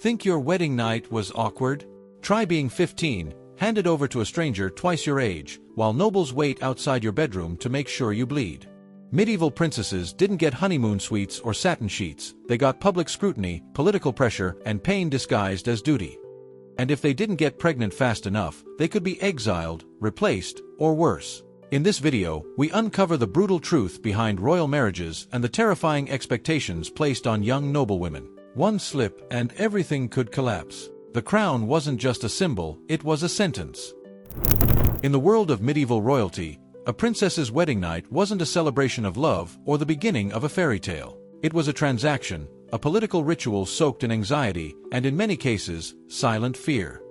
Think your wedding night was awkward? Try being 15, handed over to a stranger twice your age, while nobles wait outside your bedroom to make sure you bleed. Medieval princesses didn't get honeymoon suites or satin sheets, they got public scrutiny, political pressure, and pain disguised as duty. And if they didn't get pregnant fast enough, they could be exiled, replaced, or worse. In this video, we uncover the brutal truth behind royal marriages and the terrifying expectations placed on young noblewomen. One slip and everything could collapse. The crown wasn't just a symbol, it was a sentence. In the world of medieval royalty, a princess's wedding night wasn't a celebration of love or the beginning of a fairy tale. It was a transaction, a political ritual soaked in anxiety, and in many cases, silent fear.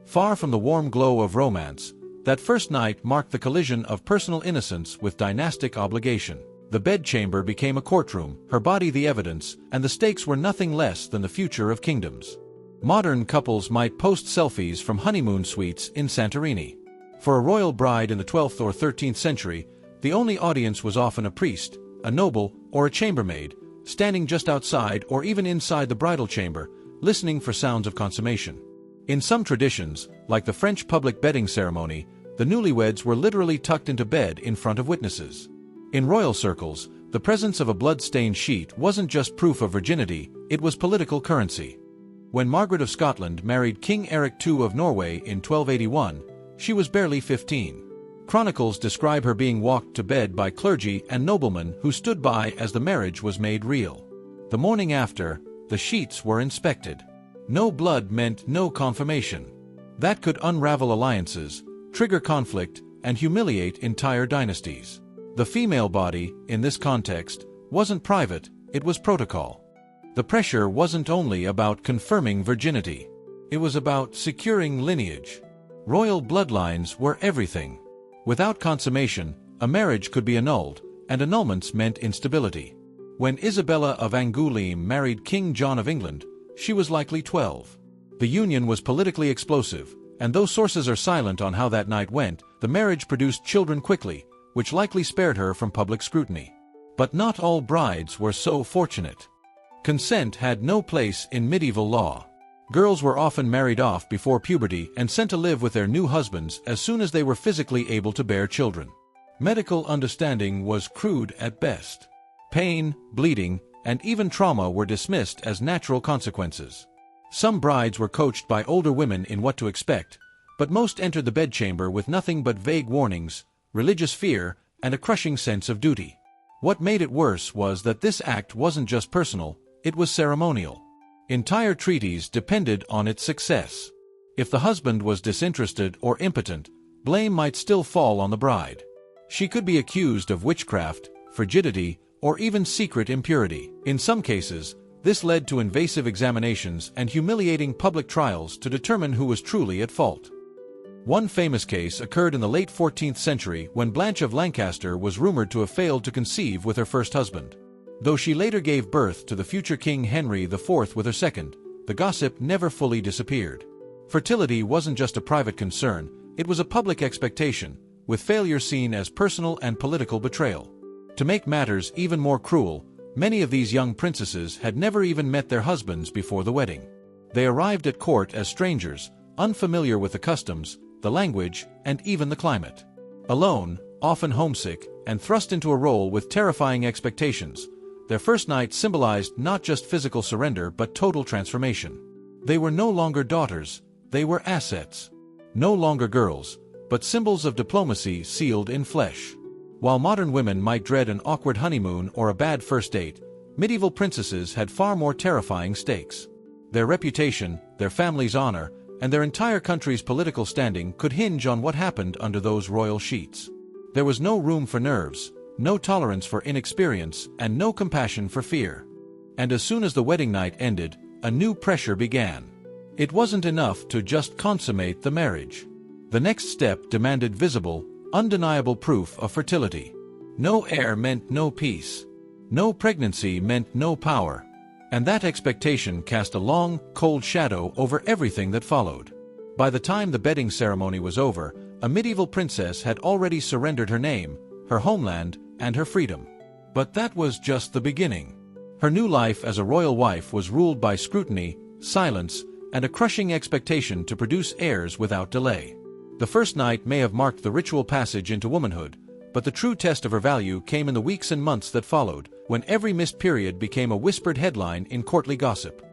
Far from the warm glow of romance, that first night marked the collision of personal innocence with dynastic obligation. The bedchamber became a courtroom, her body the evidence, and the stakes were nothing less than the future of kingdoms. Modern couples might post selfies from honeymoon suites in Santorini. For a royal bride in the 12th or 13th century, the only audience was often a priest, a noble, or a chambermaid, standing just outside or even inside the bridal chamber, listening for sounds of consummation. In some traditions, like the French public bedding ceremony, the newlyweds were literally tucked into bed in front of witnesses. In royal circles, the presence of a blood-stained sheet wasn't just proof of virginity, it was political currency. When Margaret of Scotland married King Eric II of Norway in 1281, she was barely 15. Chronicles describe her being walked to bed by clergy and noblemen who stood by as the marriage was made real. The morning after, the sheets were inspected. No blood meant no confirmation. That could unravel alliances, trigger conflict, and humiliate entire dynasties. The female body, in this context, wasn't private, it was protocol. The pressure wasn't only about confirming virginity. It was about securing lineage. Royal bloodlines were everything. Without consummation, a marriage could be annulled, and annulments meant instability. When Isabella of Angoulême married King John of England, she was likely 12. The union was politically explosive, and though sources are silent on how that night went, the marriage produced children quickly, which likely spared her from public scrutiny. But not all brides were so fortunate. Consent had no place in medieval law. Girls were often married off before puberty and sent to live with their new husbands as soon as they were physically able to bear children. Medical understanding was crude at best. Pain, bleeding, and even trauma were dismissed as natural consequences. Some brides were coached by older women in what to expect, but most entered the bedchamber with nothing but vague warnings, religious fear, and a crushing sense of duty. What made it worse was that this act wasn't just personal, it was ceremonial. Entire treaties depended on its success. If the husband was disinterested or impotent, blame might still fall on the bride. She could be accused of witchcraft, frigidity, or even secret impurity. In some cases, this led to invasive examinations and humiliating public trials to determine who was truly at fault. One famous case occurred in the late 14th century when Blanche of Lancaster was rumored to have failed to conceive with her first husband. Though she later gave birth to the future King Henry IV with her second, the gossip never fully disappeared. Fertility wasn't just a private concern, it was a public expectation, with failure seen as personal and political betrayal. To make matters even more cruel, many of these young princesses had never even met their husbands before the wedding. They arrived at court as strangers, unfamiliar with the customs, the language, and even the climate. Alone, often homesick, and thrust into a role with terrifying expectations, their first night symbolized not just physical surrender but total transformation. They were no longer daughters, they were assets. No longer girls, but symbols of diplomacy sealed in flesh. While modern women might dread an awkward honeymoon or a bad first date, medieval princesses had far more terrifying stakes. Their reputation, their family's honor, and their entire country's political standing could hinge on what happened under those royal sheets. There was no room for nerves, no tolerance for inexperience, and no compassion for fear. And as soon as the wedding night ended, a new pressure began. It wasn't enough to just consummate the marriage. The next step demanded visible, undeniable proof of fertility. No heir meant no peace. No pregnancy meant no power. And that expectation cast a long, cold shadow over everything that followed. By the time the bedding ceremony was over, a medieval princess had already surrendered her name, her homeland, and her freedom. But that was just the beginning. Her new life as a royal wife was ruled by scrutiny, silence, and a crushing expectation to produce heirs without delay. The first night may have marked the ritual passage into womanhood, but the true test of her value came in the weeks and months that followed, when every missed period became a whispered headline in courtly gossip.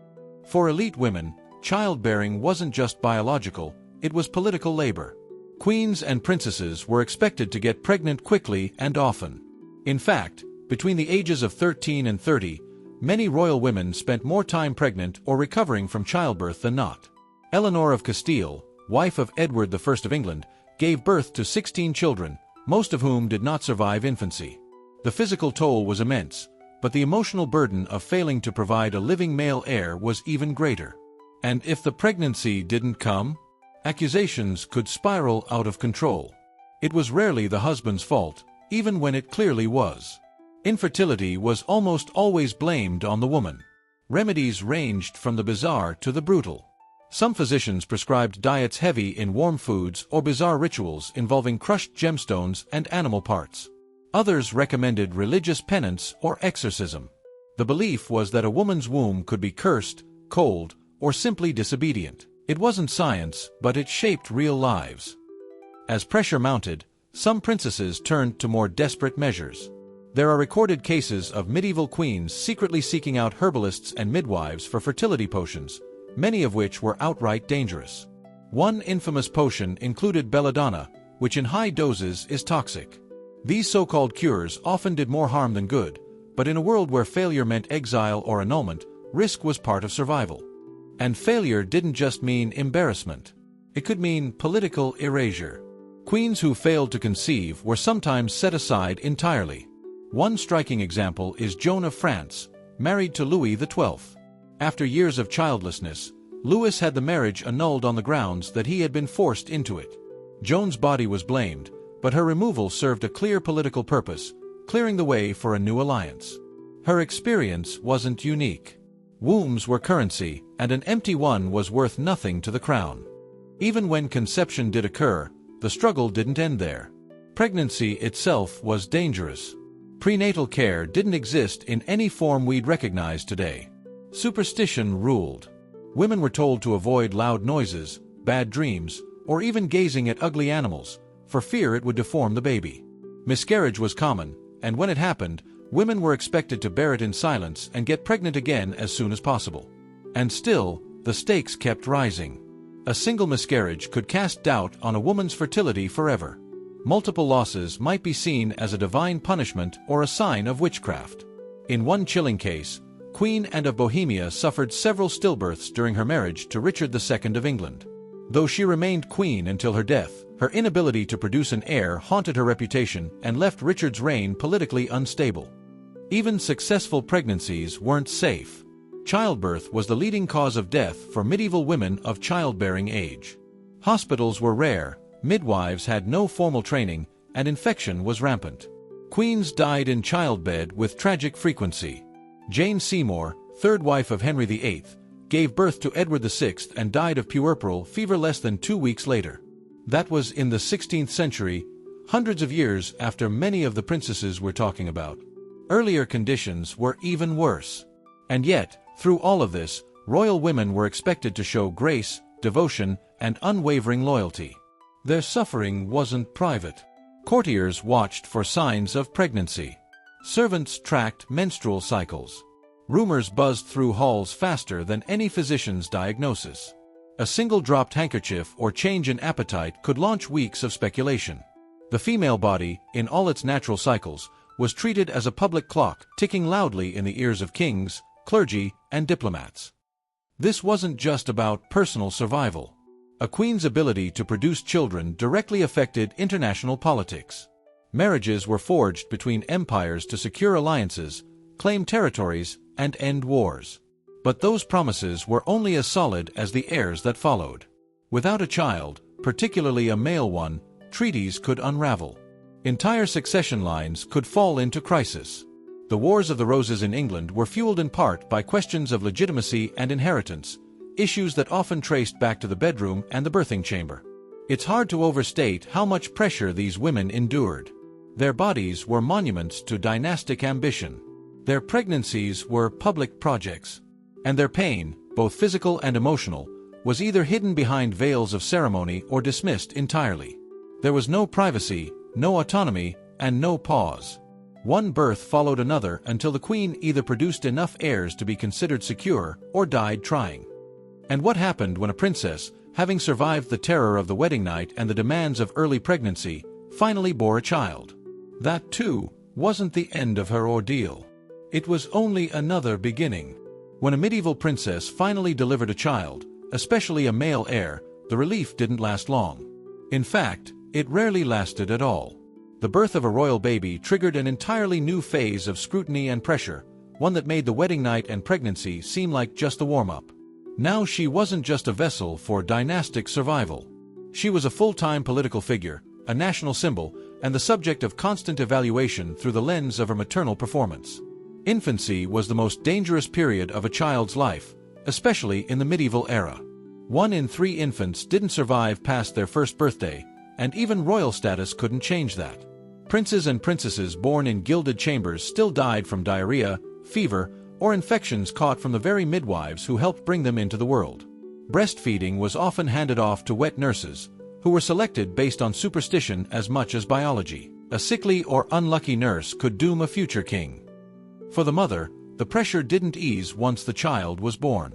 For elite women, childbearing wasn't just biological, it was political labor. Queens and princesses were expected to get pregnant quickly and often. In fact, between the ages of 13 and 30, many royal women spent more time pregnant or recovering from childbirth than not. Eleanor of Castile, wife of Edward I of England, gave birth to 16 children, most of whom did not survive infancy. The physical toll was immense, but the emotional burden of failing to provide a living male heir was even greater. And if the pregnancy didn't come, accusations could spiral out of control. It was rarely the husband's fault, even when it clearly was. Infertility was almost always blamed on the woman. Remedies ranged from the bizarre to the brutal. Some physicians prescribed diets heavy in warm foods or bizarre rituals involving crushed gemstones and animal parts. Others recommended religious penance or exorcism. The belief was that a woman's womb could be cursed, cold, or simply disobedient. It wasn't science, but it shaped real lives. As pressure mounted, some princesses turned to more desperate measures. There are recorded cases of medieval queens secretly seeking out herbalists and midwives for fertility potions, many of which were outright dangerous. One infamous potion included belladonna, which in high doses is toxic. These so-called cures often did more harm than good, but in a world where failure meant exile or annulment, risk was part of survival. And failure didn't just mean embarrassment. It could mean political erasure. Queens who failed to conceive were sometimes set aside entirely. One striking example is Joan of France, married to Louis XII. After years of childlessness, Louis had the marriage annulled on the grounds that he had been forced into it. Joan's body was blamed, but her removal served a clear political purpose, clearing the way for a new alliance. Her experience wasn't unique. Wombs were currency, and an empty one was worth nothing to the crown. Even when conception did occur, the struggle didn't end there. Pregnancy itself was dangerous. Prenatal care didn't exist in any form we'd recognize today. Superstition ruled. Women were told to avoid loud noises, bad dreams, or even gazing at ugly animals, for fear it would deform the baby. Miscarriage was common, and when it happened, women were expected to bear it in silence and get pregnant again as soon as possible. And still, the stakes kept rising. A single miscarriage could cast doubt on a woman's fertility forever. Multiple losses might be seen as a divine punishment or a sign of witchcraft. In one chilling case, Queen Anne of Bohemia suffered several stillbirths during her marriage to Richard II of England. Though she remained queen until her death, her inability to produce an heir haunted her reputation and left Richard's reign politically unstable. Even successful pregnancies weren't safe. Childbirth was the leading cause of death for medieval women of childbearing age. Hospitals were rare, midwives had no formal training, and infection was rampant. Queens died in childbed with tragic frequency. Jane Seymour, third wife of Henry VIII, gave birth to Edward VI and died of puerperal fever less than 2 weeks later. That was in the 16th century, hundreds of years after many of the princesses we're talking about. Earlier conditions were even worse. And yet, through all of this, royal women were expected to show grace, devotion, and unwavering loyalty. Their suffering wasn't private. Courtiers watched for signs of pregnancy. Servants tracked menstrual cycles. Rumors buzzed through halls faster than any physician's diagnosis. A single dropped handkerchief or change in appetite could launch weeks of speculation. The female body, in all its natural cycles, was treated as a public clock ticking loudly in the ears of kings, clergy, and diplomats. This wasn't just about personal survival. A queen's ability to produce children directly affected international politics. Marriages were forged between empires to secure alliances, claim territories, and end wars. But those promises were only as solid as the heirs that followed. Without a child, particularly a male one, treaties could unravel. Entire succession lines could fall into crisis. The Wars of the Roses in England were fueled in part by questions of legitimacy and inheritance, issues that often traced back to the bedroom and the birthing chamber. It's hard to overstate how much pressure these women endured. Their bodies were monuments to dynastic ambition. Their pregnancies were public projects. And their pain, both physical and emotional, was either hidden behind veils of ceremony or dismissed entirely. There was no privacy, no autonomy, and no pause. One birth followed another until the queen either produced enough heirs to be considered secure or died trying. And what happened when a princess, having survived the terror of the wedding night and the demands of early pregnancy, finally bore a child? That, too, wasn't the end of her ordeal. It was only another beginning. When a medieval princess finally delivered a child, especially a male heir, the relief didn't last long. In fact, it rarely lasted at all. The birth of a royal baby triggered an entirely new phase of scrutiny and pressure, one that made the wedding night and pregnancy seem like just a warm-up. Now she wasn't just a vessel for dynastic survival. She was a full-time political figure, a national symbol, and the subject of constant evaluation through the lens of her maternal performance. Infancy was the most dangerous period of a child's life, especially in the medieval era. 1 in 3 infants didn't survive past their first birthday, and even royal status couldn't change that. Princes and princesses born in gilded chambers still died from diarrhea, fever, or infections caught from the very midwives who helped bring them into the world. Breastfeeding was often handed off to wet nurses, who were selected based on superstition as much as biology. A sickly or unlucky nurse could doom a future king. For the mother, the pressure didn't ease once the child was born.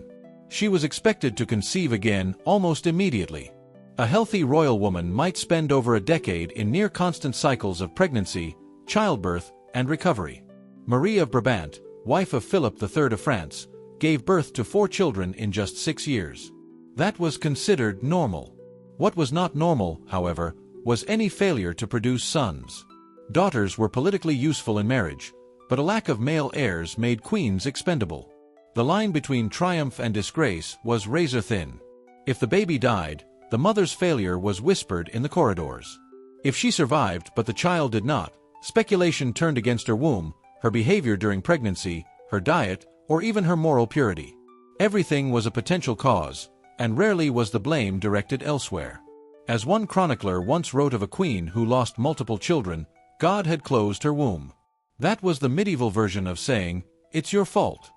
She was expected to conceive again almost immediately. A healthy royal woman might spend over a decade in near-constant cycles of pregnancy, childbirth, and recovery. Marie of Brabant, wife of Philip III of France, gave birth to 4 children in just 6 years. That was considered normal. What was not normal, however, was any failure to produce sons. Daughters were politically useful in marriage, but a lack of male heirs made queens expendable. The line between triumph and disgrace was razor-thin. If the baby died, the mother's failure was whispered in the corridors. If she survived but the child did not, speculation turned against her womb, her behavior during pregnancy, her diet, or even her moral purity. Everything was a potential cause, and rarely was the blame directed elsewhere. As one chronicler once wrote of a queen who lost multiple children, God had closed her womb. That was the medieval version of saying, "It's your fault."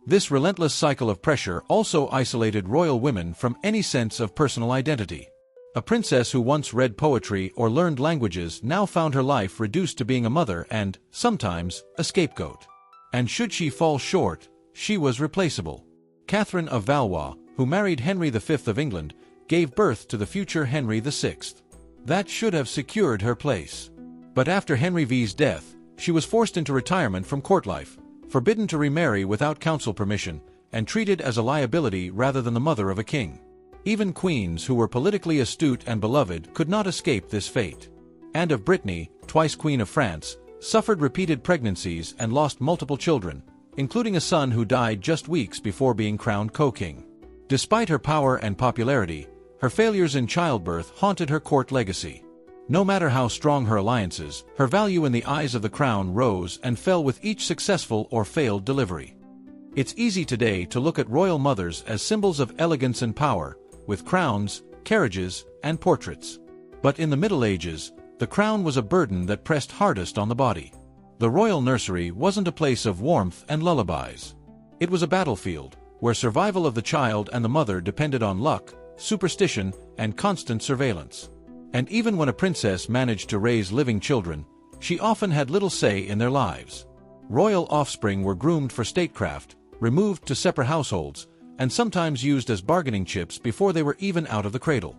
This relentless cycle of pressure also isolated royal women from any sense of personal identity. A princess who once read poetry or learned languages now found her life reduced to being a mother and, sometimes, a scapegoat. And should she fall short, she was replaceable. Catherine of Valois, who married Henry V of England, gave birth to the future Henry VI. That should have secured her place. But after Henry V's death, she was forced into retirement from court life, forbidden to remarry without council permission, and treated as a liability rather than the mother of a king. Even queens who were politically astute and beloved could not escape this fate. Anne of Brittany, twice Queen of France, suffered repeated pregnancies and lost multiple children, including a son who died just weeks before being crowned co-king. Despite her power and popularity, her failures in childbirth haunted her court legacy. No matter how strong her alliances, her value in the eyes of the crown rose and fell with each successful or failed delivery. It's easy today to look at royal mothers as symbols of elegance and power, with crowns, carriages, and portraits. But in the Middle Ages, the crown was a burden that pressed hardest on the body. The royal nursery wasn't a place of warmth and lullabies. It was a battlefield, where survival of the child and the mother depended on luck, superstition, and constant surveillance. And even when a princess managed to raise living children, she often had little say in their lives. Royal offspring were groomed for statecraft, removed to separate households, and sometimes used as bargaining chips before they were even out of the cradle.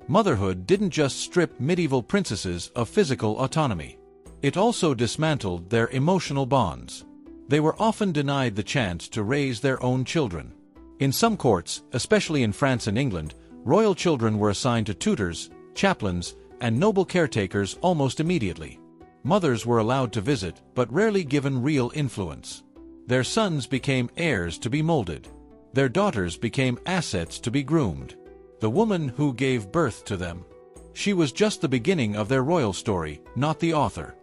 Motherhood didn't just strip medieval princesses of physical autonomy. It also dismantled their emotional bonds. They were often denied the chance to raise their own children. In some courts, especially in France and England, royal children were assigned to tutors, chaplains, and noble caretakers almost immediately. Mothers were allowed to visit, but rarely given real influence. Their sons became heirs to be molded. Their daughters became assets to be groomed. The woman who gave birth to them. She was just the beginning of their royal story, not the author.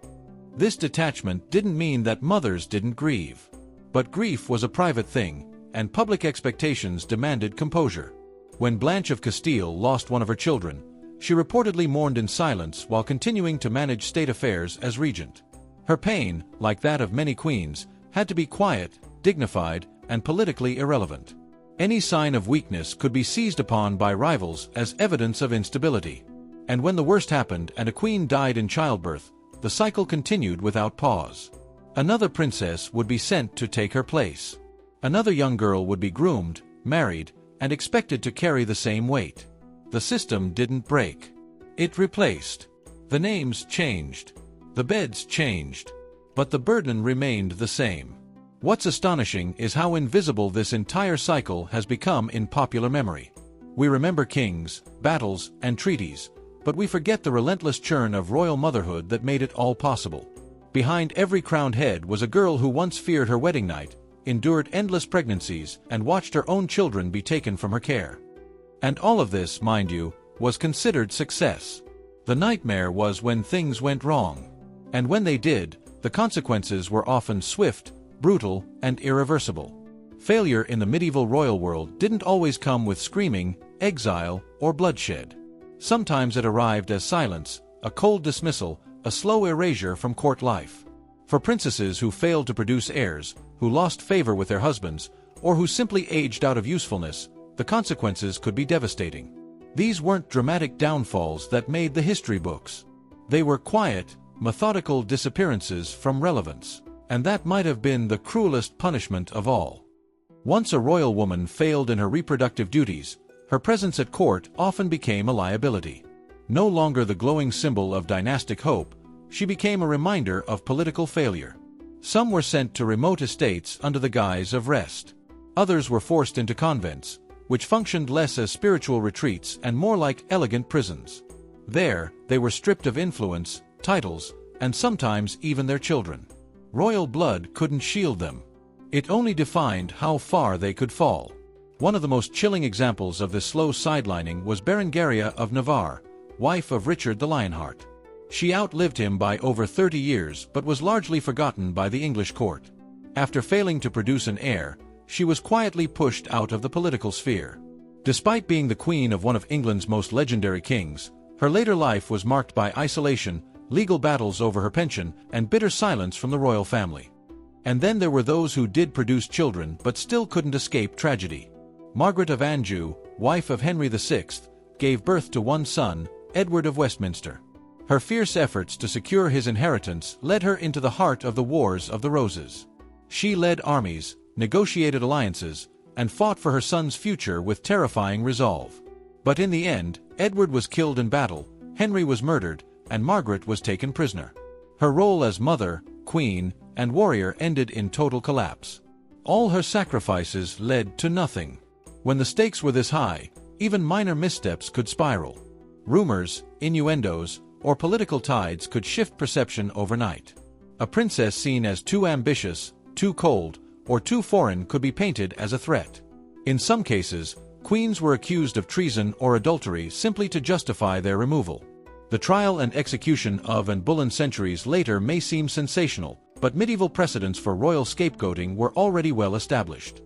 This detachment didn't mean that mothers didn't grieve. But grief was a private thing, and public expectations demanded composure. When Blanche of Castile lost one of her children, she reportedly mourned in silence while continuing to manage state affairs as regent. Her pain, like that of many queens, had to be quiet, dignified, and politically irrelevant. Any sign of weakness could be seized upon by rivals as evidence of instability. And when the worst happened and a queen died in childbirth, the cycle continued without pause. Another princess would be sent to take her place. Another young girl would be groomed, married, and expected to carry the same weight. The system didn't break. It replaced. The names changed. The beds changed. But the burden remained the same. What's astonishing is how invisible this entire cycle has become in popular memory. We remember kings, battles, and treaties, but we forget the relentless churn of royal motherhood that made it all possible. Behind every crowned head was a girl who once feared her wedding night, endured endless pregnancies, and watched her own children be taken from her care. And all of this, mind you, was considered success. The nightmare was when things went wrong. And when they did, the consequences were often swift, brutal, and irreversible. Failure in the medieval royal world didn't always come with screaming, exile, or bloodshed. Sometimes it arrived as silence, a cold dismissal, a slow erasure from court life. For princesses who failed to produce heirs, who lost favor with their husbands, or who simply aged out of usefulness, the consequences could be devastating. These weren't dramatic downfalls that made the history books. They were quiet, methodical disappearances from relevance. And that might have been the cruelest punishment of all. Once a royal woman failed in her reproductive duties, her presence at court often became a liability. No longer the glowing symbol of dynastic hope, she became a reminder of political failure. Some were sent to remote estates under the guise of rest. Others were forced into convents, which functioned less as spiritual retreats and more like elegant prisons. There, they were stripped of influence, titles, and sometimes even their children. Royal blood couldn't shield them. It only defined how far they could fall. One of the most chilling examples of this slow sidelining was Berengaria of Navarre, wife of Richard the Lionheart. She outlived him by over 30 years but was largely forgotten by the English court. After failing to produce an heir, she was quietly pushed out of the political sphere. Despite being the queen of one of England's most legendary kings, her later life was marked by isolation, legal battles over her pension, and bitter silence from the royal family. And then there were those who did produce children but still couldn't escape tragedy. Margaret of Anjou, wife of Henry VI, gave birth to one son, Edward of Westminster. Her fierce efforts to secure his inheritance led her into the heart of the Wars of the Roses. She led armies, negotiated alliances, and fought for her son's future with terrifying resolve. But in the end, Edward was killed in battle, Henry was murdered, and Margaret was taken prisoner. Her role as mother, queen, and warrior ended in total collapse. All her sacrifices led to nothing. When the stakes were this high, even minor missteps could spiral. Rumors, innuendos, or political tides could shift perception overnight. A princess seen as too ambitious, too cold, or too foreign could be painted as a threat. In some cases, queens were accused of treason or adultery simply to justify their removal. The trial and execution of Anne Boleyn centuries later may seem sensational, but medieval precedents for royal scapegoating were already well established.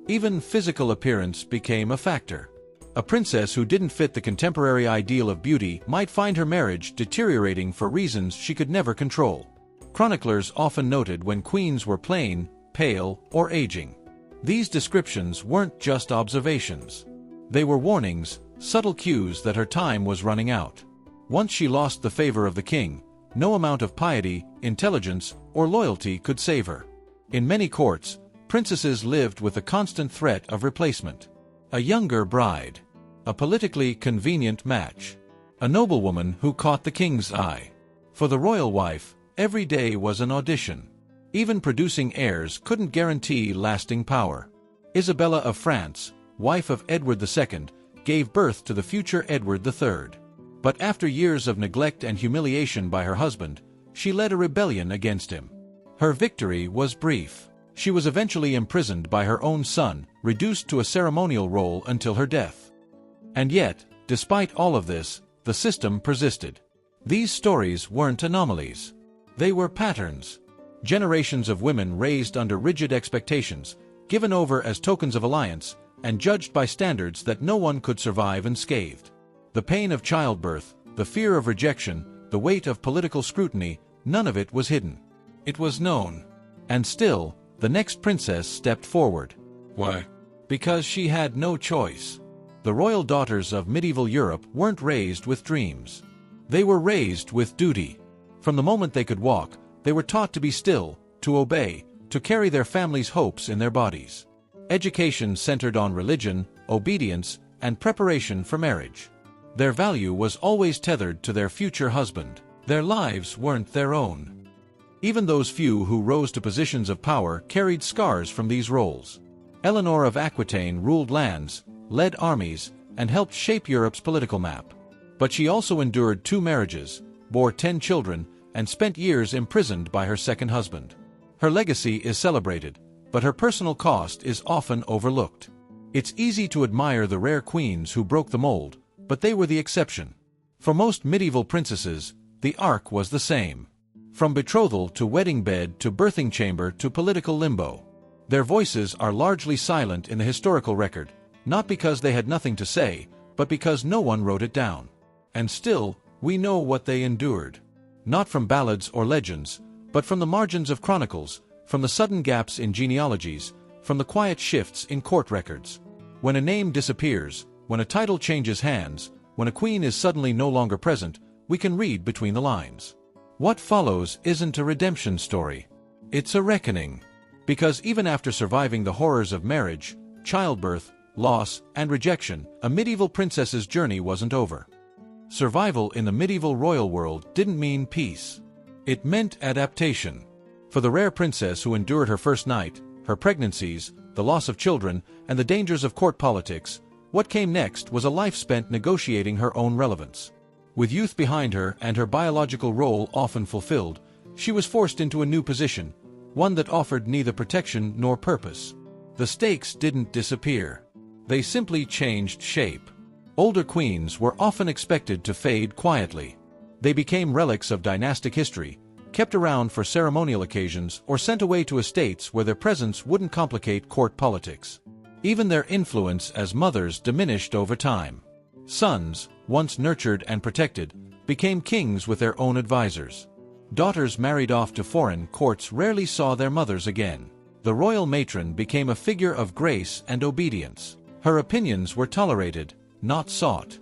Even physical appearance became a factor. A princess who didn't fit the contemporary ideal of beauty might find her marriage deteriorating for reasons she could never control. Chroniclers often noted when queens were plain, pale, or aging. These descriptions weren't just observations. They were warnings, subtle cues that her time was running out. Once she lost the favor of the king, no amount of piety, intelligence, or loyalty could save her. In many courts, princesses lived with the constant threat of replacement. A younger bride. A politically convenient match. A noblewoman who caught the king's eye. For the royal wife, every day was an audition. Even producing heirs couldn't guarantee lasting power. Isabella of France, wife of Edward II, gave birth to the future Edward III. But after years of neglect and humiliation by her husband, she led a rebellion against him. Her victory was brief. She was eventually imprisoned by her own son, reduced to a ceremonial role until her death. And yet, despite all of this, the system persisted. These stories weren't anomalies. They were patterns. Generations of women raised under rigid expectations, given over as tokens of alliance, and judged by standards that no one could survive unscathed. The pain of childbirth, the fear of rejection, the weight of political scrutiny, none of it was hidden. It was known. And still, the next princess stepped forward. Why? Because she had no choice. The royal daughters of medieval Europe weren't raised with dreams. They were raised with duty. From the moment they could walk, they were taught to be still, to obey, to carry their family's hopes in their bodies. Education centered on religion, obedience, and preparation for marriage. Their value was always tethered to their future husband. Their lives weren't their own. Even those few who rose to positions of power carried scars from these roles. Eleanor of Aquitaine ruled lands, led armies, and helped shape Europe's political map. But she also endured 2 marriages, bore 10 children, and spent years imprisoned by her second husband. Her legacy is celebrated, but her personal cost is often overlooked. It's easy to admire the rare queens who broke the mold, but they were the exception. For most medieval princesses, the arc was the same. From betrothal to wedding bed to birthing chamber to political limbo. Their voices are largely silent in the historical record, not because they had nothing to say, but because no one wrote it down. And still, we know what they endured. Not from ballads or legends, but from the margins of chronicles, from the sudden gaps in genealogies, from the quiet shifts in court records. When a name disappears, when a title changes hands, when a queen is suddenly no longer present, we can read between the lines. What follows isn't a redemption story. It's a reckoning. Because even after surviving the horrors of marriage, childbirth, loss, and rejection, a medieval princess's journey wasn't over. Survival in the medieval royal world didn't mean peace. It meant adaptation. For the rare princess who endured her first night, her pregnancies, the loss of children, and the dangers of court politics, what came next was a life spent negotiating her own relevance. With youth behind her and her biological role often fulfilled, she was forced into a new position, one that offered neither protection nor purpose. The stakes didn't disappear. They simply changed shape. Older queens were often expected to fade quietly. They became relics of dynastic history, kept around for ceremonial occasions or sent away to estates where their presence wouldn't complicate court politics. Even their influence as mothers diminished over time. Sons, once nurtured and protected, became kings with their own advisors. Daughters married off to foreign courts rarely saw their mothers again. The royal matron became a figure of grace and obedience. Her opinions were tolerated, not sought.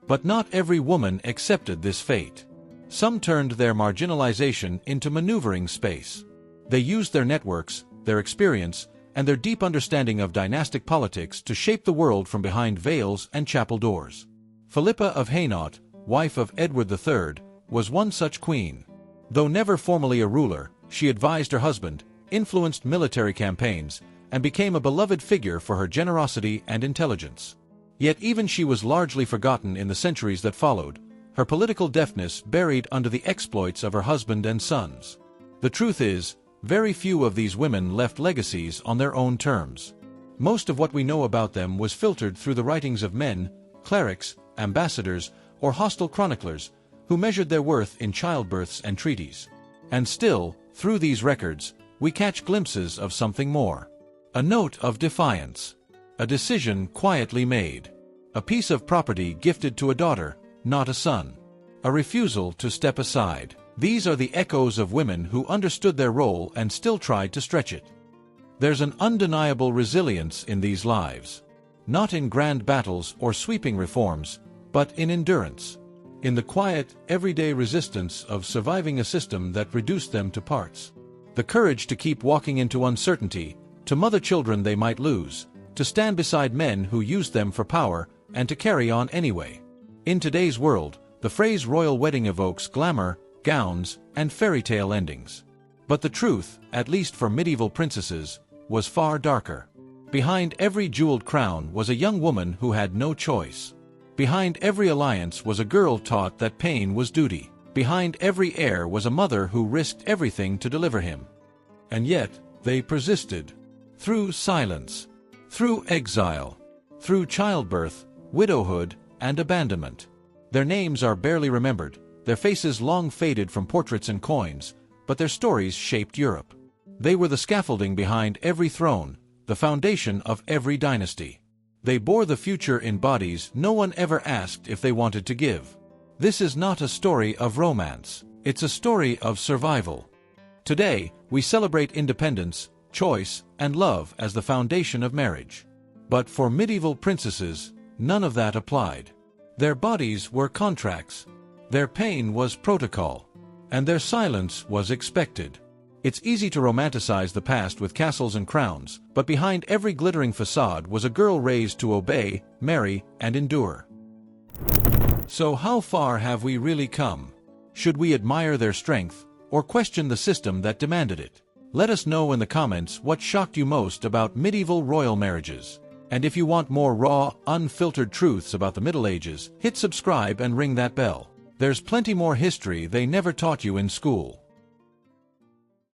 But not every woman accepted this fate. Some turned their marginalization into maneuvering space. They used their networks, their experience, and their deep understanding of dynastic politics to shape the world from behind veils and chapel doors. Philippa of Hainaut, wife of Edward III, was one such queen. Though never formally a ruler, she advised her husband, influenced military campaigns, and became a beloved figure for her generosity and intelligence. Yet even she was largely forgotten in the centuries that followed, her political deftness buried under the exploits of her husband and sons. The truth is, very few of these women left legacies on their own terms. Most of what we know about them was filtered through the writings of men, clerics, ambassadors, or hostile chroniclers, who measured their worth in childbirths and treaties. And still, through these records, we catch glimpses of something more. A note of defiance. A decision quietly made. A piece of property gifted to a daughter, not a son. A refusal to step aside. These are the echoes of women who understood their role and still tried to stretch it. There's an undeniable resilience in these lives. Not in grand battles or sweeping reforms, but in endurance. In the quiet, everyday resistance of surviving a system that reduced them to parts. The courage to keep walking into uncertainty, to mother children they might lose, to stand beside men who used them for power, and to carry on anyway. In today's world, the phrase royal wedding evokes glamour, gowns, and fairy tale endings. But the truth, at least for medieval princesses, was far darker. Behind every jeweled crown was a young woman who had no choice. Behind every alliance was a girl taught that pain was duty. Behind every heir was a mother who risked everything to deliver him. And yet, they persisted. Through silence, through exile, through childbirth, widowhood, and abandonment. Their names are barely remembered, their faces long faded from portraits and coins, but their stories shaped Europe. They were the scaffolding behind every throne, the foundation of every dynasty. They bore the future in bodies no one ever asked if they wanted to give. This is not a story of romance, it's a story of survival. Today, we celebrate independence, choice, and love as the foundation of marriage. But for medieval princesses, none of that applied. Their bodies were contracts, their pain was protocol, and their silence was expected. It's easy to romanticize the past with castles and crowns, but behind every glittering facade was a girl raised to obey, marry, and endure. So how far have we really come? Should we admire their strength, or question the system that demanded it? Let us know in the comments what shocked you most about medieval royal marriages. And if you want more raw, unfiltered truths about the Middle Ages, hit subscribe and ring that bell. There's plenty more history they never taught you in school.